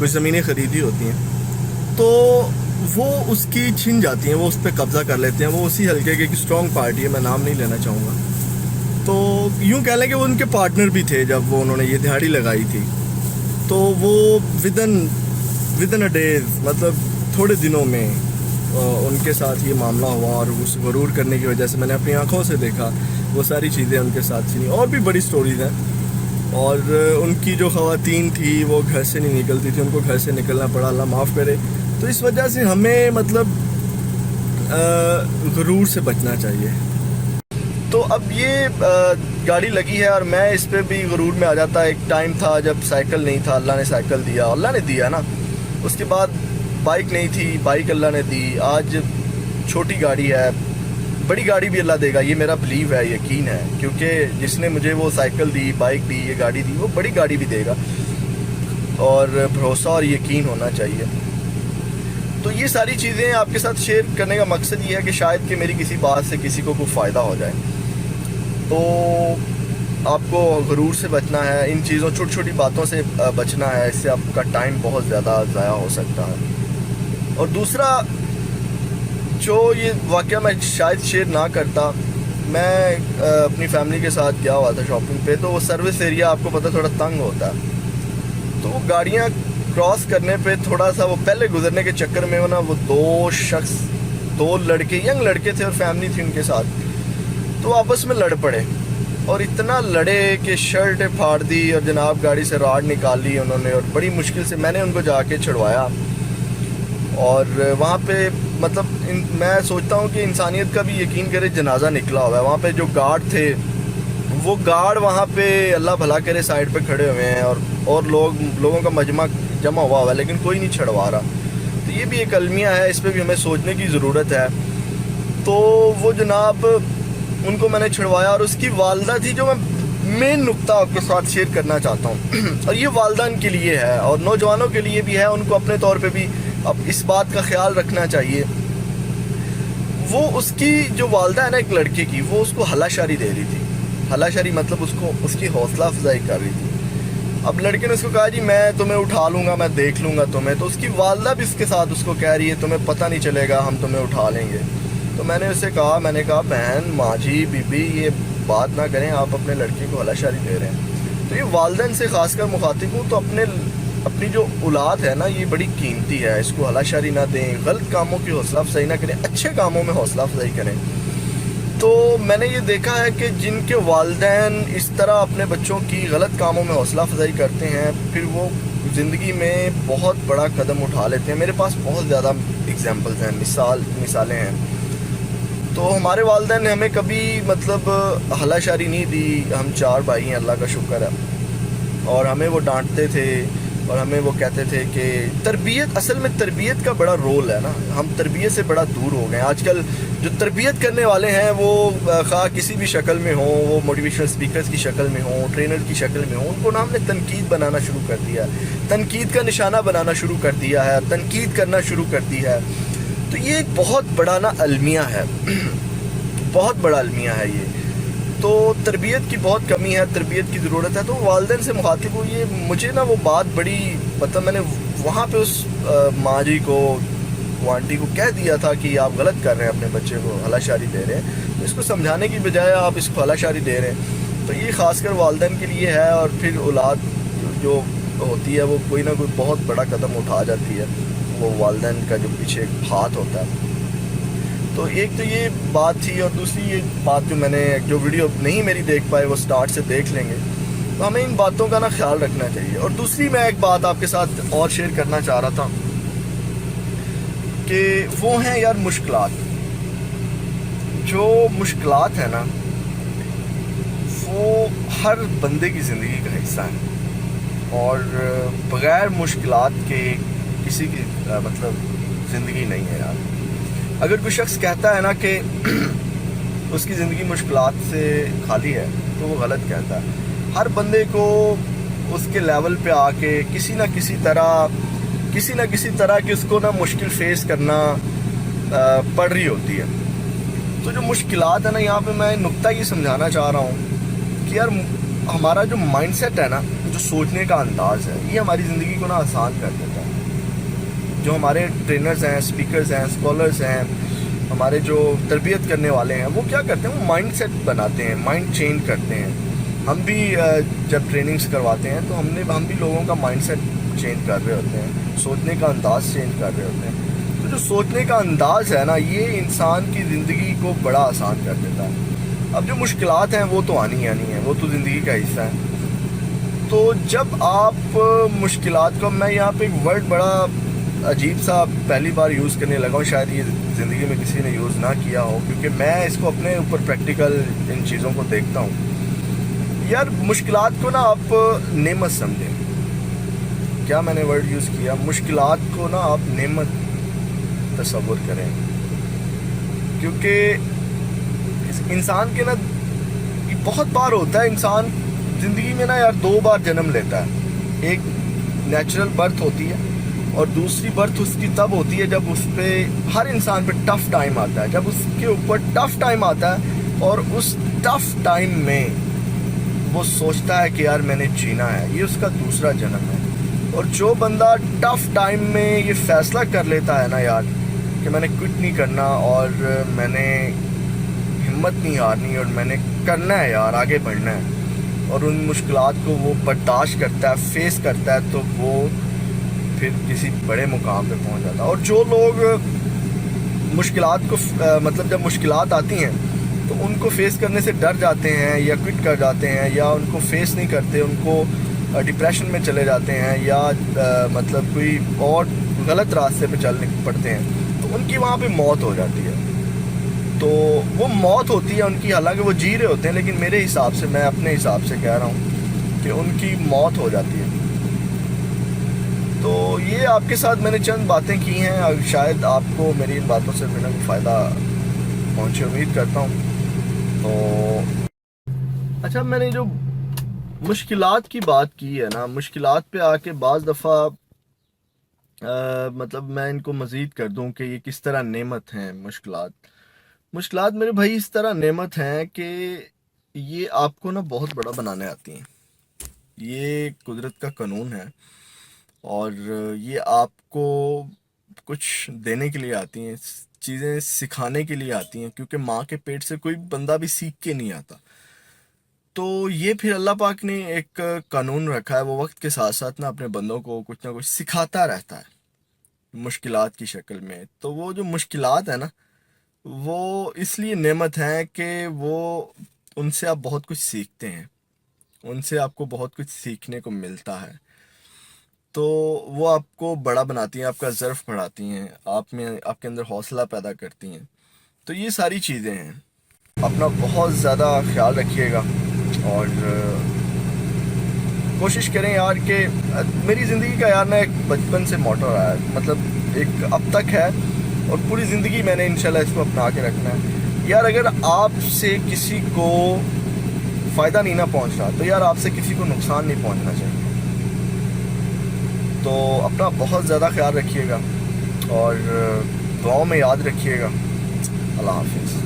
کوئی زمینیں خریدی ہوتی ہیں تو وہ اس کی چھن جاتی ہیں, وہ اس پہ قبضہ کر لیتے ہیں. وہ اسی حلقے کی ایک اسٹرانگ پارٹی ہے, میں نام نہیں لینا چاہوں گا. تو یوں کہہ لیں کہ وہ ان کے پارٹنر بھی تھے جب وہ انہوں نے یہ دہاڑی لگائی تھی. تو وہ ودن اے ڈیز, مطلب تھوڑے دنوں میں ان کے ساتھ یہ معاملہ ہوا, اور اس غرور کرنے کی وجہ سے میں نے اپنی آنکھوں سے دیکھا وہ ساری چیزیں ان کے ساتھ سنی. اور بھی بڑی سٹوریز ہیں. اور ان کی جو خواتین تھی وہ گھر سے نہیں نکلتی تھی, ان کو گھر سے نکلنا پڑا, اللہ معاف کرے. تو اس وجہ سے ہمیں مطلب غرور سے بچنا چاہیے. تو اب یہ گاڑی لگی ہے اور میں اس پہ بھی غرور میں آ جاتا. ایک ٹائم تھا جب سائیکل نہیں تھا, اللہ نے سائیکل دیا, اللہ نے دیا نا. اس کے بعد بائک نہیں تھی, بائک اللہ نے دی. آج چھوٹی گاڑی ہے, بڑی گاڑی بھی اللہ دے گا, یہ میرا بلیو ہے, یقین ہے. کیونکہ جس نے مجھے وہ سائیکل دی, بائک دی, یہ گاڑی دی, وہ بڑی گاڑی بھی دے گا. اور بھروسہ اور یقین ہونا چاہیے. تو یہ ساری چیزیں آپ کے ساتھ شیئر کرنے کا مقصد یہ ہے کہ شاید کہ میری کسی بات سے کسی کو کوئی فائدہ ہو جائے. تو آپ کو غرور سے بچنا ہے, ان چیزوں چھوٹی چھوٹی باتوں سے بچنا ہے. اس سے آپ کا ٹائم بہت زیادہ ضائع ہو سکتا ہے. اور دوسرا جو یہ واقعہ میں شاید شیئر نہ کرتا, میں اپنی فیملی کے ساتھ گیا ہوا تھا شاپنگ پہ. تو وہ سروس ایریا آپ کو پتہ تھوڑا تنگ ہوتا ہے. تو وہ گاڑیاں کراس کرنے پہ تھوڑا سا وہ پہلے گزرنے کے چکر میں نا وہ دو لڑکے, ینگ لڑکے تھے اور فیملی تھی ان کے ساتھ. تو آپس میں لڑ پڑے, اور اتنا لڑے کہ شرٹ پھاڑ دی, اور جناب گاڑی سے راڈ نکال لی انہوں نے. اور بڑی مشکل سے میں نے ان کو جا کے چھڑوایا. اور وہاں پہ مطلب میں سوچتا ہوں کہ انسانیت کا بھی یقین کرے جنازہ نکلا ہوا ہے. وہاں پہ جو گارڈ تھے, وہ گارڈ وہاں پہ اللہ بھلا کرے سائڈ پہ کھڑے ہوئے ہیں, اور لوگوں کا مجمع جمع ہوا ہوا ہے, لیکن کوئی نہیں چھڑوا رہا. تو یہ بھی ایک المیہ ہے, اس پہ بھی ہمیں سوچنے کی ضرورت ہے. تو وہ جناب ان کو میں نے چھڑوایا, اور اس کی والدہ تھی جو میں مین نقطہ آپ کے ساتھ شیئر کرنا چاہتا ہوں. اور یہ والدین کے لیے ہے اور نوجوانوں کے لیے بھی ہے. ان کو اپنے طور پہ بھی اب اس بات کا خیال رکھنا چاہیے. وہ اس کی جو والدہ ہے نا ایک لڑکے کی, وہ اس کو ہلا شاری دے رہی تھی. ہلا شاری مطلب اس کی حوصلہ افزائی کر رہی تھی. اب لڑکے نے اس کو کہا جی میں تمہیں اٹھا لوں گا, میں دیکھ لوں گا تمہیں. تو اس کی والدہ بھی اس کے ساتھ اس کو کہہ رہی ہے تمہیں پتہ نہیں چلے گا, ہم تمہیں اٹھا لیں گے. تو میں نے اسے کہا, میں نے کہا بہن, ماں جی, بی بی, یہ بات نہ کریں, آپ اپنے لڑکے کو ہلا شاری دے رہے ہیں. تو یہ والدین سے خاص کر مخاطب ہوں. تو اپنی جو اولاد ہے نا یہ بڑی قیمتی ہے, اس کو ہلا شاری نہ دیں, غلط کاموں کی حوصلہ افزائی نہ کریں, اچھے کاموں میں حوصلہ افزائی کریں. تو میں نے یہ دیکھا ہے کہ جن کے والدین اس طرح اپنے بچوں کی غلط کاموں میں حوصلہ افزائی کرتے ہیں, پھر وہ زندگی میں بہت بڑا قدم اٹھا لیتے ہیں. میرے پاس بہت زیادہ ایگزامپلز ہیں, مثالیں ہیں. تو ہمارے والدین نے ہمیں کبھی مطلب ہلا شاری نہیں دی. ہم 4 بھائی ہیں, اللہ کا شکر ہے. اور ہمیں وہ ڈانٹتے تھے, اور ہمیں وہ کہتے تھے کہ تربیت, اصل میں تربیت کا بڑا رول ہے نا. ہم تربیت سے بڑا دور ہو گئے ہیں. آج کل جو تربیت کرنے والے ہیں وہ خواہ کسی بھی شکل میں ہوں, وہ موٹیویشنل سپیکرز کی شکل میں ہوں, ٹرینر کی شکل میں ہوں, ان کو نا ہم نے تنقید بنانا شروع کر دیا ہے, تنقید کا نشانہ بنانا شروع کر دیا ہے, تنقید کرنا شروع کر دی ہے. تو یہ ایک بہت بڑا نا المیہ ہے, بہت بڑا المیہ ہے یہ. تو تربیت کی بہت کمی ہے, تربیت کی ضرورت ہے. تو والدین سے مخاطب ہوں, یہ مجھے نا وہ بات بڑی مطلب میں نے وہاں پہ اس ماں جی کو, وہ آنٹی کو کہہ دیا تھا کہ آپ غلط کر رہے ہیں, اپنے بچے کو ہلا شاری دے رہے ہیں. تو اس کو سمجھانے کی بجائے آپ اس کو ہلا شاری دے رہے ہیں. تو یہ خاص کر والدین کے لیے ہے. اور پھر اولاد جو ہوتی ہے وہ کوئی نہ کوئی بہت بڑا قدم اٹھا جاتی ہے, وہ والدین کا جو پیچھے ہاتھ ہوتا ہے. تو ایک تو یہ بات تھی, اور دوسری یہ بات جو میں نے, جو ویڈیو نہیں میری دیکھ پائے وہ سٹارٹ سے دیکھ لیں گے. تو ہمیں ان باتوں کا نا خیال رکھنا چاہیے. اور دوسری میں ایک بات آپ کے ساتھ اور شیئر کرنا چاہ رہا تھا کہ وہ ہیں یار مشکلات. جو مشکلات ہیں نا وہ ہر بندے کی زندگی کا حصہ ہیں, اور بغیر مشکلات کے کسی کی مطلب زندگی نہیں ہے یار. اگر کوئی شخص کہتا ہے نا کہ اس کی زندگی مشکلات سے خالی ہے تو وہ غلط کہتا ہے. ہر بندے کو اس کے لیول پہ آ کے کسی نہ کسی طرح کی اس کو نا مشکل فیس کرنا پڑ رہی ہوتی ہے. تو جو مشکلات ہے نا, یہاں پہ میں نقطہ یہ سمجھانا چاہ رہا ہوں کہ یار ہمارا جو مائنڈ سیٹ ہے نا, جو سوچنے کا انداز ہے, یہ ہماری زندگی کو نا آسان کر دیتا ہے. جو ہمارے ٹرینرز ہیں، اسپیکرز ہیں، اسکالرز ہیں، ہمارے جو تربیت کرنے والے ہیں، وہ کیا کرتے ہیں؟ وہ مائنڈ سیٹ بناتے ہیں، مائنڈ چینج کرتے ہیں. ہم بھی جب ٹریننگز کرواتے ہیں تو ہم بھی لوگوں کا مائنڈ سیٹ چینج کر رہے ہوتے ہیں، سوچنے کا انداز چینج کر رہے ہوتے ہیں. تو جو سوچنے کا انداز ہے نا، یہ انسان کی زندگی کو بڑا آسان کر دیتا ہے. اب جو مشکلات ہیں وہ تو آنی ہیں، وہ تو زندگی کا حصہ ہے. تو جب آپ مشکلات کو، میں یہاں پہ ایک ورڈ بڑا عجیب سا پہلی بار یوز کرنے لگا ہوں، شاید یہ زندگی میں کسی نے یوز نہ کیا ہو، کیونکہ میں اس کو اپنے اوپر پریکٹیکل ان چیزوں کو دیکھتا ہوں. یار مشکلات کو نا آپ نعمت سمجھیں. کیا میں نے ورڈ یوز کیا؟ مشکلات کو نا آپ نعمت تصور کریں. کیونکہ انسان کے نا بہت بار ہوتا ہے، انسان زندگی میں نا یار 2 بار جنم لیتا ہے. ایک نیچرل برتھ ہوتی ہے، اور دوسری برتھ اس کی تب ہوتی ہے جب اس پہ، ہر انسان پہ ٹف ٹائم آتا ہے، جب اس کے اوپر ٹف ٹائم آتا ہے، اور اس ٹف ٹائم میں وہ سوچتا ہے کہ یار میں نے جینا ہے. یہ اس کا دوسرا جنم ہے. اور جو بندہ ٹف ٹائم میں یہ فیصلہ کر لیتا ہے نا یار کہ میں نے کوئٹ نہیں کرنا، اور میں نے ہمت نہیں ہارنی، اور میں نے کرنا ہے یار، آگے بڑھنا ہے، اور ان مشکلات کو وہ برداشت کرتا ہے، فیس کرتا ہے، تو وہ پھر کسی بڑے مقام پہ پہنچ جاتا ہے. اور جو لوگ مشکلات کو مطلب جب مشکلات آتی ہیں تو ان کو فیس کرنے سے ڈر جاتے ہیں، یا کوئٹ کر جاتے ہیں، یا ان کو فیس نہیں کرتے، ان کو ڈپریشن میں چلے جاتے ہیں، یا مطلب کوئی اور غلط راستے پہ چلنے پڑتے ہیں، تو ان کی وہاں پہ موت ہو جاتی ہے. تو وہ موت ہوتی ہے ان کی، حالانکہ وہ جی رہے ہوتے ہیں، لیکن میرے حساب سے، میں اپنے حساب سے کہہ رہا ہوں کہ ان کی موت ہو جاتی ہے. تو یہ آپ کے ساتھ میں نے چند باتیں کی ہیں، اور شاید آپ کو میری ان باتوں سے کوئی نہ کوئی فائدہ پہنچے، امید کرتا ہوں. تو اچھا، میں نے جو مشکلات کی بات کی ہے نا، مشکلات پہ آ کے بعض دفعہ مطلب میں ان کو مزید کر دوں کہ یہ کس طرح نعمت ہیں. مشکلات میرے بھائی اس طرح نعمت ہیں کہ یہ آپ کو نا بہت بڑا بنانے آتی ہیں. یہ قدرت کا قانون ہے، اور یہ آپ کو کچھ دینے کے لیے آتی ہیں، چیزیں سکھانے کے لیے آتی ہیں، کیونکہ ماں کے پیٹ سے کوئی بندہ بھی سیکھ کے نہیں آتا. تو یہ پھر اللہ پاک نے ایک قانون رکھا ہے، وہ وقت کے ساتھ ساتھ نا اپنے بندوں کو کچھ نہ کچھ سکھاتا رہتا ہے مشکلات کی شکل میں. تو وہ جو مشکلات ہیں نا، وہ اس لیے نعمت ہیں کہ وہ، ان سے آپ بہت کچھ سیکھتے ہیں، ان سے آپ کو بہت کچھ سیکھنے کو ملتا ہے. تو وہ آپ کو بڑا بناتی ہیں، آپ کا ظرف بڑھاتی ہیں، آپ کے اندر حوصلہ پیدا کرتی ہیں. تو یہ ساری چیزیں ہیں. اپنا بہت زیادہ خیال رکھیے گا، اور کوشش کریں یار کہ میری زندگی کا یار نا ایک بچپن سے موٹو رہا ہے، مطلب ایک اب تک ہے، اور پوری زندگی میں نے انشاءاللہ اس کو اپنا کے رکھنا ہے. یار اگر آپ سے کسی کو فائدہ نہیں نہ پہنچ رہا، تو یار آپ سے کسی کو نقصان نہیں پہنچنا چاہیے. تو اپنا بہت زیادہ خیال رکھیے گا، اور دعاؤں میں یاد رکھیے گا. اللہ حافظ.